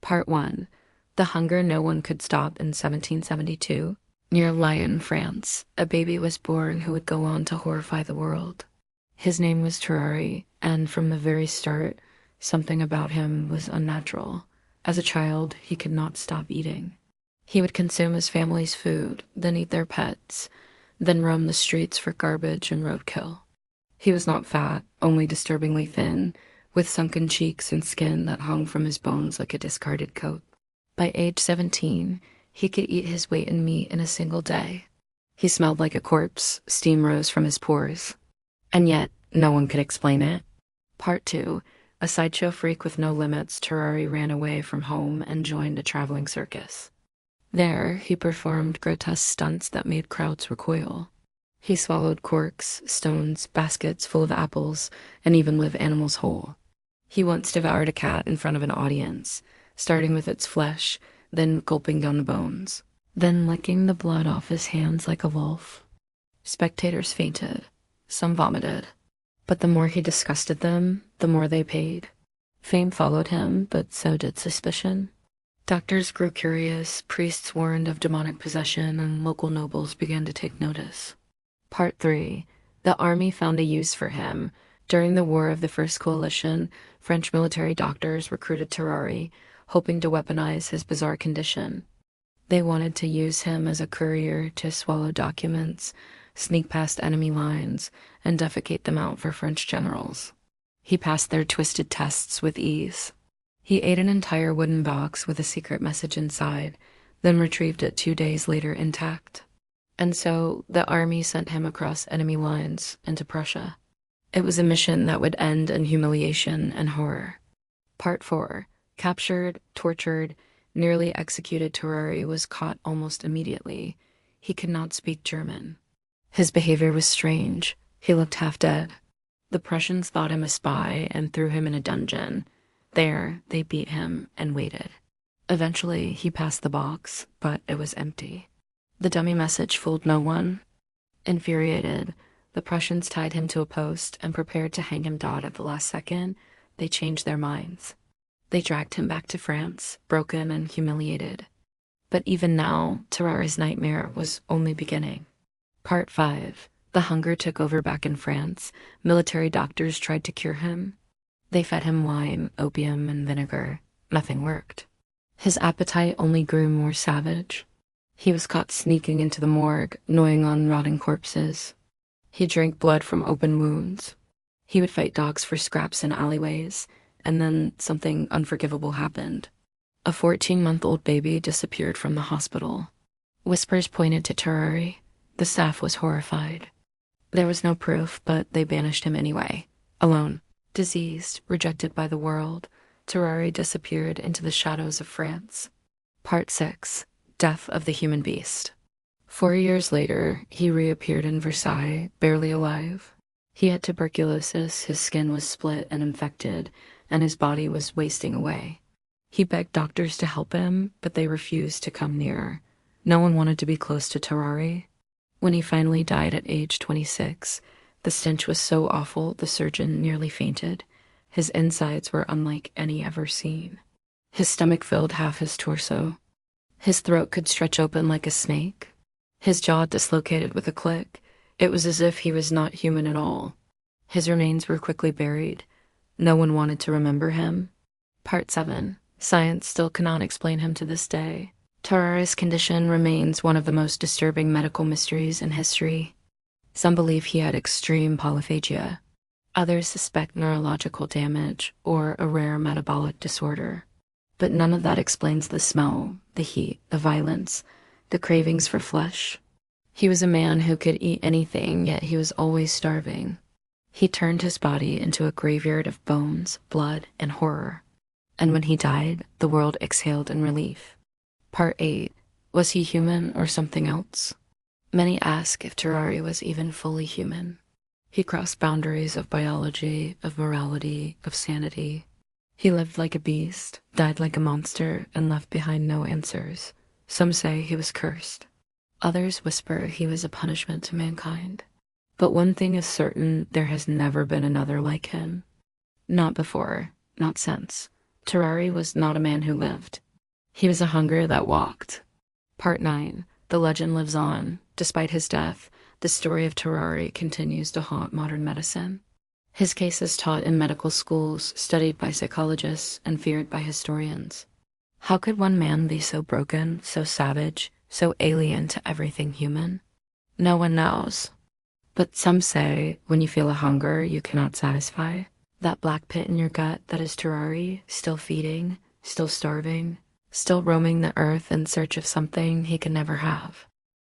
Part 1. The Hunger No One Could Stop in 1772. Near Lyon, France, a baby was born who would go on to horrify the world. His name was Tarrare, and from the very start, something about him was unnatural. As a child, he could not stop eating. He would consume his family's food, then eat their pets, then roam the streets for garbage and roadkill. He was not fat, only disturbingly thin, with sunken cheeks and skin that hung from his bones like a discarded coat. By age 17, he could eat his weight in meat in a single day. He smelled like a corpse, steam rose from his pores. And yet, no one could explain it. Part 2. A sideshow freak with no limits, Tarrare ran away from home and joined a traveling circus. There, he performed grotesque stunts that made crowds recoil. He swallowed corks, stones, baskets full of apples, and even lived animals whole. He once devoured a cat in front of an audience, starting with its flesh, then gulping down the bones, then licking the blood off his hands like a wolf. Spectators fainted. Some vomited. But the more he disgusted them, the more they paid. Fame followed him, but so did suspicion. Doctors grew curious, priests warned of demonic possession, and local nobles began to take notice. Part 3. The army found a use for him. During the War of the First Coalition, French military doctors recruited Tarrare, hoping to weaponize his bizarre condition. They wanted to use him as a courier to swallow documents, sneak past enemy lines, and defecate them out for French generals. He passed their twisted tests with ease. He ate an entire wooden box with a secret message inside, then retrieved it 2 days later intact. And so the army sent him across enemy lines into Prussia. It was a mission that would end in humiliation and horror. Part 4. Captured, tortured, nearly executed, Tarrare was caught almost immediately. He could not speak German. His behavior was strange. He looked half dead. The Prussians thought him a spy and threw him in a dungeon. There, they beat him and waited. Eventually, he passed the box, but it was empty. The dummy message fooled no one. Infuriated, the Prussians tied him to a post and prepared to hang him dead at the last second. They changed their minds. They dragged him back to France, broken and humiliated. But even now, Tarrare's nightmare was only beginning. Part 5. The hunger took over back in France. Military doctors tried to cure him. They fed him wine, opium, and vinegar. Nothing worked. His appetite only grew more savage. He was caught sneaking into the morgue, gnawing on rotting corpses. He drank blood from open wounds. He would fight dogs for scraps in alleyways, and then something unforgivable happened. A 14-month-old baby disappeared from the hospital. Whispers pointed to Tarrare. The staff was horrified. There was no proof, but they banished him anyway. Alone, diseased, rejected by the world, Tarrare disappeared into the shadows of France. Part 6. Death of the Human Beast. 4 years later, he reappeared in Versailles, barely alive. He had tuberculosis, his skin was split and infected, and his body was wasting away. He begged doctors to help him, but they refused to come near. No one wanted to be close to Tarrare. When he finally died at age 26, the stench was so awful the surgeon nearly fainted. His insides were unlike any ever seen. His stomach filled half his torso. His throat could stretch open like a snake. His jaw dislocated with a click. It was as if he was not human at all. His remains were quickly buried. No one wanted to remember him. Part 7. Science still cannot explain him to this day. Tarrare's condition remains one of the most disturbing medical mysteries in history. Some believe he had extreme polyphagia. Others suspect neurological damage or a rare metabolic disorder. But none of that explains the smell, the heat, the violence, the cravings for flesh. He was a man who could eat anything, yet he was always starving. He turned his body into a graveyard of bones, blood, and horror. And when he died, the world exhaled in relief. Part 8. Was he human or something else? Many ask if Tarrare was even fully human. He crossed boundaries of biology, of morality, of sanity. He lived like a beast, died like a monster, and left behind no answers. Some say he was cursed. Others whisper he was a punishment to mankind. But one thing is certain, there has never been another like him. Not before, not since. Tarrare was not a man who lived. He was a hunger that walked. Part 9. The legend lives on. Despite his death, the story of Tarrare continues to haunt modern medicine. His case is taught in medical schools, studied by psychologists, and feared by historians. How could one man be so broken, so savage, so alien to everything human? No one knows. But some say when you feel a hunger you cannot satisfy, that black pit in your gut that is Tarrare, still feeding, still starving, still roaming the earth in search of something he can never have.